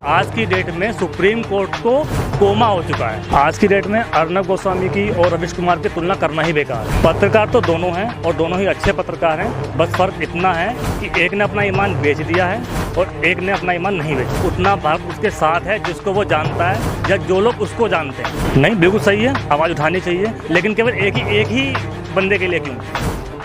आज की डेट में सुप्रीम कोर्ट को कोमा हो चुका है। आज की डेट में अर्नब गोस्वामी की और रवीश कुमार की तुलना करना ही बेकार है। पत्रकार तो दोनों हैं और दोनों ही अच्छे पत्रकार हैं, बस फर्क इतना है कि एक ने अपना ईमान बेच दिया है और एक ने अपना ईमान नहीं बेचा। उतना भारत उसके साथ है जिसको वो जानता है या जो लोग उसको जानते हैं। नहीं, बिल्कुल सही है, आवाज़ उठानी चाहिए, लेकिन केवल एक ही बंदे के लिए क्यों?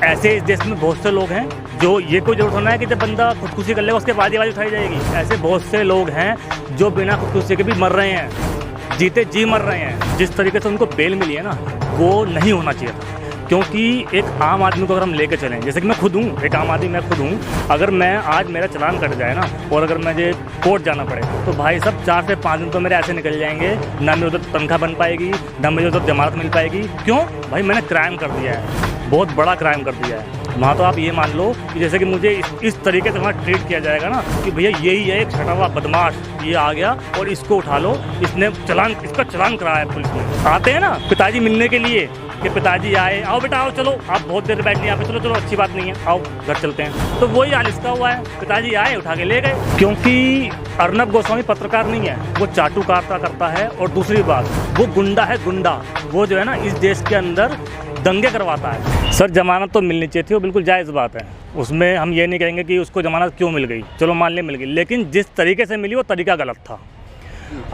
ऐसे इस देश में बहुत से लोग हैं जो ये कोई जरूरत होना है कि जब बंदा खुदकुशी कर लेगा उसके बाद ही आवाज़ उठाई जाएगी। ऐसे बहुत से लोग हैं जो बिना खुदकुशी के भी मर रहे हैं, जीते जी मर रहे हैं। जिस तरीके से उनको बेल मिली है ना, वो नहीं होना चाहिए था। क्योंकि एक आम आदमी को अगर हम लेकर चलें, जैसे कि मैं खुद हूँ, एक आम आदमी मैं खुद हूँ, अगर मैं आज मेरा चालान कट जाए ना और अगर मुझे कोर्ट जाना पड़े तो भाई सब 4 से 5 दिन तो मेरे ऐसे निकल जाएंगे, ना मेरे उधर तनख्वाह बन पाएगी, ना मुझे उधर जमानत मिल पाएगी। क्यों भाई? मैंने क्राइम कर दिया है, बहुत बड़ा क्राइम कर दिया है। वहाँ तो आप ये मान लो कि जैसे कि मुझे इस तरीके से वहाँ ट्रीट किया जाएगा ना कि भैया यही है एक छटा हुआ बदमाश, ये आ गया और इसको उठा लो, इसका चालान कराया पुलिस ने। आते हैं ना पिताजी मिलने के लिए कि पिताजी आए, आओ बेटा आओ, चलो आप बहुत देर बैठ नहीं यहाँ पे, चलो चलो अच्छी बात नहीं है, आओ घर चलते हैं। तो वही हाल इसका हुआ है, पिताजी आए उठा के ले गए। क्योंकि अर्नब गोस्वामी पत्रकार नहीं है, वो चाटुकारिता करता है। और दूसरी बात, वो गुंडा है, गुंडा। वो जो है ना इस देश के अंदर दंगे करवाता है। सर जमानत तो मिलनी चाहिए थी, वो बिल्कुल जायज़ बात है, उसमें हम ये नहीं कहेंगे कि उसको जमानत क्यों मिल गई, चलो मान ले मिल गई, लेकिन जिस तरीके से मिली वो तरीका गलत था।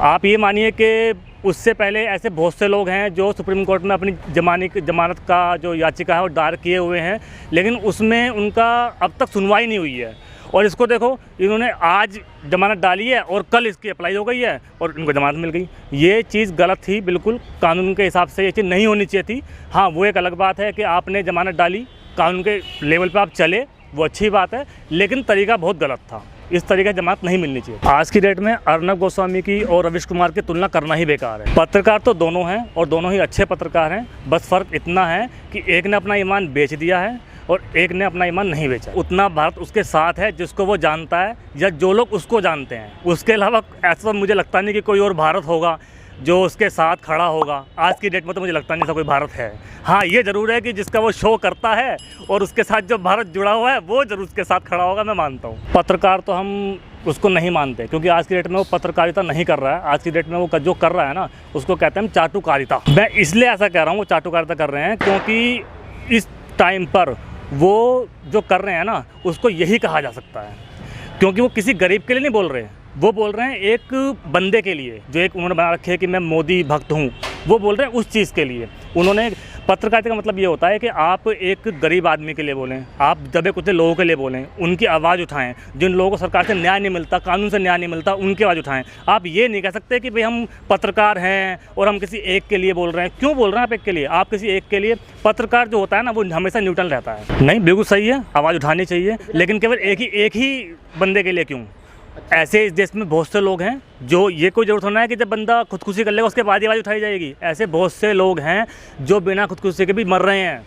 आप ये मानिए कि उससे पहले ऐसे बहुत से लोग हैं जो सुप्रीम कोर्ट में अपनी जमानत का जो याचिका है वो दायर किए हुए हैं, लेकिन उसमें उनका अब तक सुनवाई नहीं हुई है। और इसको देखो, इन्होंने आज जमानत डाली है और कल इसकी अप्लाई हो गई है और इनको जमानत मिल गई। ये चीज़ गलत थी, बिल्कुल कानून के हिसाब से ये चीज़ नहीं होनी चाहिए थी। हाँ, वो एक अलग बात है कि आपने जमानत डाली, कानून के लेवल पे आप चले, वो अच्छी बात है, लेकिन तरीका बहुत गलत था। इस तरीके से जमानत नहीं मिलनी चाहिए। आज की डेट में अर्नब गोस्वामी की और रवीश कुमार की तुलना करना ही बेकार है। पत्रकार तो दोनों हैं और दोनों ही अच्छे पत्रकार हैं, बस फ़र्क इतना है कि एक ने अपना ईमान बेच दिया है और एक ने अपना ईमान नहीं बेचा। उतना भारत उसके साथ है जिसको वो जानता है या जो लोग उसको जानते हैं। उसके अलावा ऐसा मुझे लगता नहीं कि कोई और भारत होगा जो उसके साथ खड़ा होगा। आज की डेट में तो मुझे लगता नहीं था कोई भारत है। हाँ, ये ज़रूर है कि जिसका वो शो करता है और उसके साथ जो भारत जुड़ा हुआ है वो ज़रूर उसके साथ खड़ा होगा, मैं मानता हूँ। पत्रकार तो हम उसको नहीं मानते, क्योंकि आज की डेट में वो पत्रकारिता नहीं कर रहा है। आज की डेट में वो जो कर रहा है ना, उसको कहते हैं चाटुकारिता। मैं इसलिए ऐसा कह रहा हूँ वो चाटुकारिता कर रहे हैं क्योंकि इस टाइम पर वो जो कर रहे हैं ना, उसको यही कहा जा सकता है। क्योंकि वो किसी गरीब के लिए नहीं बोल रहे हैं, वो बोल रहे हैं एक बंदे के लिए जो एक उन्होंने बना रखे है कि मैं मोदी भक्त हूँ, वो बोल रहे हैं उस चीज़ के लिए। उन्होंने पत्रकारिता का मतलब ये होता है कि आप एक गरीब आदमी के लिए बोलें, आप दबे कुचले लोगों के लिए बोलें, उनकी आवाज़ उठाएं। जिन लोगों को सरकार से न्याय नहीं मिलता, कानून से न्याय नहीं मिलता, उनकी आवाज़ उठाएं। आप ये नहीं कह सकते कि भाई हम पत्रकार हैं और हम किसी एक के लिए बोल रहे हैं। क्यों बोल रहे हैं आप एक के लिए? आप किसी एक के लिए, पत्रकार जो होता है ना वो हमेशा न्यूट्रल रहता है। नहीं, बिल्कुल सही है, आवाज़ उठानी चाहिए, लेकिन केवल एक ही बंदे के लिए क्यों? ऐसे इस देश में बहुत से लोग हैं जो ये कोई जरूरत होना है कि जब बंदा खुदकुशी कर लेगा उसके बाद ही आवाज़ उठाई जाएगी। ऐसे बहुत से लोग हैं जो बिना खुदकुशी के भी मर रहे हैं,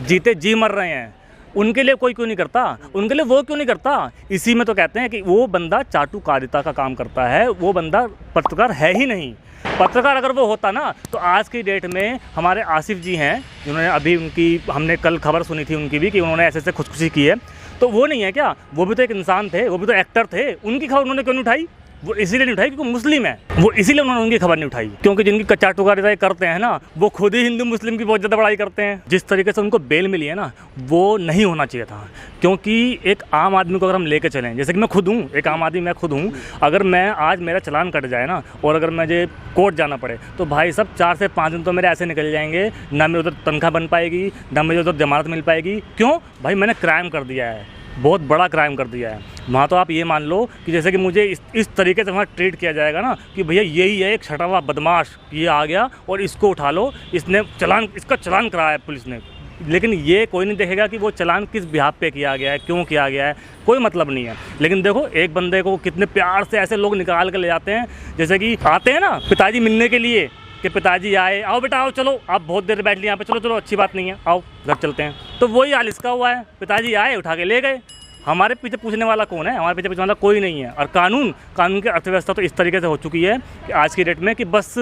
जीते जी मर रहे हैं। उनके लिए कोई क्यों नहीं करता? उनके लिए वो क्यों नहीं करता? इसी में तो कहते हैं कि वो बंदा चाटुकारिता का काम करता है, वो बंदा पत्रकार है ही नहीं। पत्रकार अगर वो होता ना तो आज की डेट में हमारे आसिफ जी हैं, जिन्होंने अभी उनकी हमने कल खबर सुनी थी उनकी भी कि उन्होंने ऐसे खुदकुशी की है, तो वो नहीं है क्या? वो भी तो एक इंसान थे, वो भी तो एक्टर थे। उनकी खबर उन्होंने क्यों नहीं उठाई? वो इसीलिए नहीं उठाई क्योंकि मुस्लिम है, वो इसीलिए उन्होंने उनकी खबर नहीं उठाई। क्योंकि जिनकी चाटुकारिता करते हैं ना, वो खुद ही हिंदू मुस्लिम की बहुत ज़्यादा बड़ाई करते हैं। जिस तरीके से उनको बेल मिली है ना, वो नहीं होना चाहिए था। क्योंकि एक आम आदमी को अगर हम लेकर चलें, जैसे कि मैं खुद हूँ, एक आम आदमी मैं खुद हूँ, अगर मैं आज मेरा चालान कट जाए ना और अगर मुझे कोर्ट जाना पड़े तो भाई सब 4 से 5 दिन तो मेरे ऐसे निकल जाएंगे, ना मेरे उधर तनख्वाह बन पाएगी, ना मुझे उधर जमानत मिल पाएगी। क्यों भाई? मैंने क्राइम कर दिया है, बहुत बड़ा क्राइम कर दिया है। वहाँ तो आप ये मान लो कि जैसे कि मुझे इस तरीके से वहाँ ट्रीट किया जाएगा ना कि भैया यही है एक छटा हुआ बदमाश, ये आ गया और इसको उठा लो, इसका चालान कराया है पुलिस ने। लेकिन ये कोई नहीं देखेगा कि वो चालान किस बिहाफ पे किया गया है, क्यों किया गया है, कोई मतलब नहीं है। लेकिन देखो एक बंदे को कितने प्यार से ऐसे लोग निकाल कर ले जाते हैं, जैसे कि आते हैं ना पिताजी मिलने के लिए कि पिताजी आए, आओ बेटा आओ, चलो आप बहुत देर बैठ लिए यहाँ पे, चलो चलो अच्छी बात नहीं है, आओ घर चलते हैं। तो वही हाल इसका हुआ है, पिताजी आए उठा के ले गए। हमारे पीछे पूछने वाला कौन है? हमारे पीछे पूछने वाला कोई नहीं है। और कानून की अर्थव्यवस्था तो इस तरीके से हो चुकी है कि आज की डेट में कि बस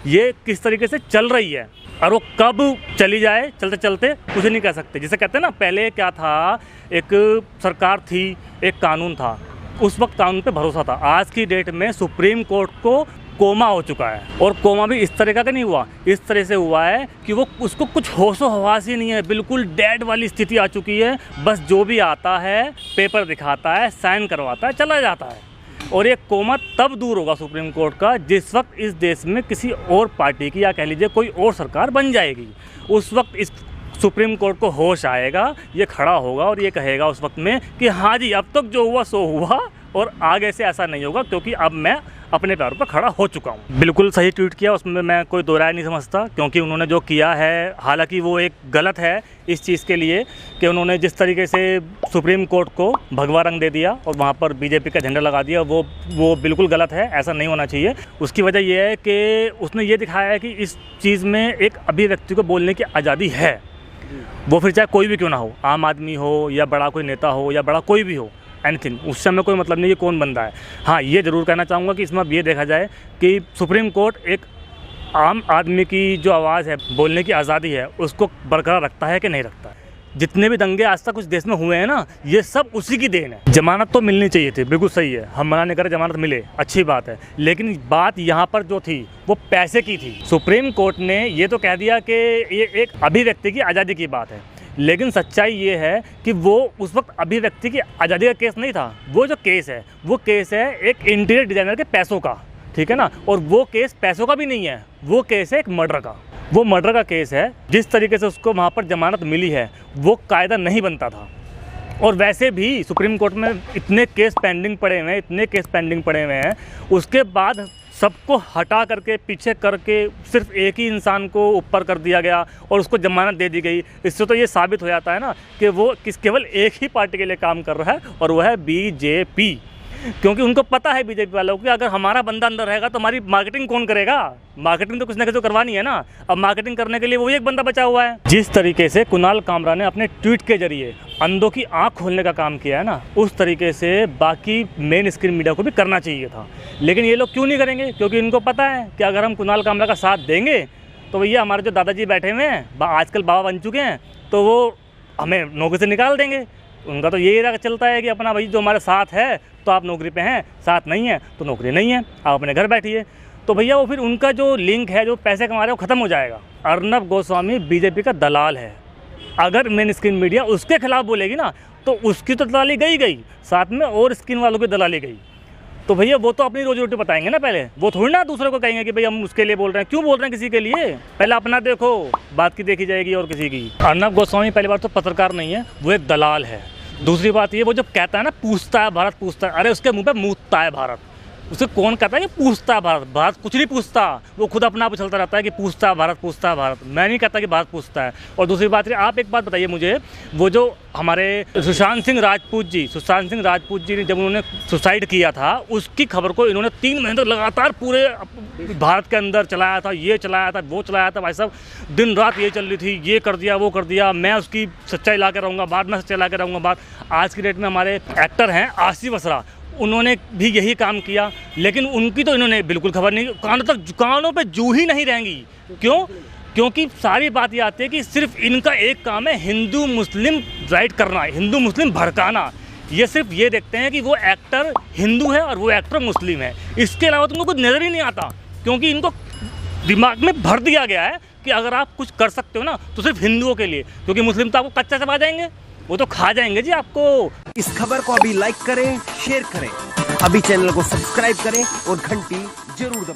ये किस तरीके से चल रही है और वो कब चली जाए चलते चलते कुछ नहीं कह सकते। जिसे कहते हैं ना, पहले क्या था, एक सरकार थी, एक कानून था, उस वक्त कानून पे भरोसा था। आज की डेट में सुप्रीम कोर्ट को कोमा हो चुका है, और कोमा भी इस तरह का नहीं हुआ, इस तरह से हुआ है कि वो उसको कुछ होशो हवास ही नहीं है, बिल्कुल डेड वाली स्थिति आ चुकी है। बस जो भी आता है पेपर दिखाता है, साइन करवाता है, चला जाता है। और ये कोमा तब दूर होगा सुप्रीम कोर्ट का जिस वक्त इस देश में किसी और पार्टी की या कह लीजिए कोई और सरकार बन जाएगी। उस वक्त इस सुप्रीम कोर्ट को होश आएगा, ये खड़ा होगा और ये कहेगा उस वक्त में कि हाँ जी, अब तक जो हुआ सो हुआ और आगे से ऐसा नहीं होगा, क्योंकि अब मैं अपने पैरों पर खड़ा हो चुका हूँ। बिल्कुल सही ट्वीट किया, उसमें मैं कोई दो राय नहीं समझता, क्योंकि उन्होंने जो किया है, हालांकि वो एक गलत है इस चीज़ के लिए कि उन्होंने जिस तरीके से सुप्रीम कोर्ट को भगवा रंग दे दिया और वहाँ पर बीजेपी का झंडा लगा दिया, वो बिल्कुल गलत है, ऐसा नहीं होना चाहिए। उसकी वजह यह है कि उसने ये दिखाया है कि इस चीज़ में एक अभिव्यक्ति को बोलने की आज़ादी है, वो फिर चाहे कोई भी क्यों ना हो, आम आदमी हो या बड़ा कोई नेता हो या बड़ा कोई भी हो, एनीथिंग, उस समय कोई मतलब नहीं कि कौन बंदा है। हाँ, ये ज़रूर कहना चाहूँगा कि इसमें अब ये देखा जाए कि सुप्रीम कोर्ट एक आम आदमी की जो आवाज़ है, बोलने की आज़ादी है, उसको बरकरार रखता है कि नहीं रखता है। जितने भी दंगे आज तक कुछ देश में हुए हैं ना, ये सब उसी की देन है। जमानत तो मिलनी चाहिए थी, बिल्कुल सही है, हम मना नहीं कर रहे, जमानत मिले, अच्छी बात है, लेकिन बात यहाँ पर जो थी वो पैसे की थी। सुप्रीम कोर्ट ने ये तो कह दिया कि ये एक अभिव्यक्ति की आज़ादी की बात है, लेकिन सच्चाई ये है कि वो उस वक्त अभिव्यक्ति की आज़ादी का केस नहीं था। वो जो केस है, वो केस है एक इंटीरियर डिज़ाइनर के पैसों का, ठीक है ना, और वो केस पैसों का भी नहीं है, वो केस है एक मर्डर का। वो मर्डर का केस है। जिस तरीके से उसको वहाँ पर जमानत मिली है, वो कायदा नहीं बनता था। और वैसे भी सुप्रीम कोर्ट में इतने केस पेंडिंग पड़े हुए हैं, इतने केस पेंडिंग पड़े हुए हैं, उसके बाद सबको हटा करके पीछे करके सिर्फ एक ही इंसान को ऊपर कर दिया गया और उसको जमानत दे दी गई। इससे तो ये साबित हो जाता है ना कि वो केवल एक ही पार्टी के लिए काम कर रहा है, और वो है बीजेपी। क्योंकि उनको पता है बीजेपी वालों को कि अगर हमारा बंदा अंदर रहेगा तो हमारी मार्केटिंग कौन करेगा। मार्केटिंग तो कुछ ना कुछ तो करवानी है ना। अब मार्केटिंग करने के लिए वो एक बंदा बचा हुआ है। जिस तरीके से कुणाल कामरा ने अपने ट्वीट के जरिए अंधों की आंख खोलने का काम किया है ना, उस तरीके से बाकी मेन स्क्रीन मीडिया को भी करना चाहिए था। लेकिन ये लोग क्यों नहीं करेंगे? क्योंकि इनको पता है कि अगर हम कुणाल कामरा का साथ देंगे तो भैया हमारे जो दादाजी बैठे हुए हैं, आजकल बाबा बन चुके हैं, तो वो हमें नौकरी से निकाल देंगे। उनका तो यही राह चलता है कि अपना भाई जो हमारे साथ है तो आप नौकरी पे हैं, साथ नहीं है तो नौकरी नहीं है, आप अपने घर बैठिए। तो भैया वो फिर उनका जो लिंक है, जो पैसे कमा रहे हैं, वो ख़त्म हो जाएगा। अर्नब गोस्वामी बीजेपी का दलाल है। अगर मेन स्क्रीन मीडिया उसके खिलाफ बोलेगी ना, तो उसकी तो दलाली गई, साथ में और स्क्रीन वालों की दलाली गई। तो भैया वो तो अपनी रोजी रोटी बताएंगे ना पहले, वो थोड़ी ना दूसरे को कहेंगे कि भाई हम उसके लिए बोल रहे हैं। क्यों बोल रहे हैं किसी के लिए? पहले अपना देखो, बात की देखी जाएगी और किसी की। अर्नब गोस्वामी पहली बार तो पत्रकार नहीं है, वो एक दलाल है। दूसरी बात ये, वो जब कहता है ना पूछता है भारत पूछता है, अरे उसके मुंह पे मूतता है भारत। उसे कौन कहता है कि पूछता है भारत? भारत कुछ नहीं पूछता, वो खुद अपना आप उछलता रहता है कि पूछता है भारत, पूछता है भारत। मैं नहीं कहता कि भारत पूछता है। और दूसरी बात, आप एक बात बताइए मुझे, वो जो हमारे सुशांत सिंह राजपूत जी ने जब उन्होंने सुसाइड किया था, उसकी खबर को इन्होंने 3 महीने तक लगातार पूरे भारत के अंदर चलाया था, ये चलाया था, वो चलाया था। भाई साहब दिन रात ये चल रही थी, ये कर दिया, वो कर दिया, मैं उसकी सच्चाई ला के रहूँगा, बाद में सच्चाई ला के रहूँगा। बात आज की डेट में हमारे एक्टर हैं आसिफ असरा, उन्होंने भी यही काम किया, लेकिन उनकी तो इन्होंने बिल्कुल खबर नहीं, कानों पे जू ही नहीं रहेंगी। क्यों? क्योंकि सारी बात ये आती है कि सिर्फ इनका एक काम है हिंदू मुस्लिम राइट करना, हिंदू मुस्लिम भड़काना। ये सिर्फ ये देखते हैं कि वो एक्टर हिंदू है और वो एक्टर मुस्लिम है, इसके अलावा तुमको कुछ नज़र ही नहीं आता। क्योंकि इनको दिमाग में भर दिया गया है कि अगर आप कुछ कर सकते हो ना तो सिर्फ हिंदुओं के लिए, क्योंकि मुस्लिम तो आपको कच्चा चबा जाएंगे, वो तो खा जाएंगे जी आपको। इस खबर को अभी लाइक करें, शेयर करें, अभी चैनल को सब्सक्राइब करें और घंटी जरूर दबाएं।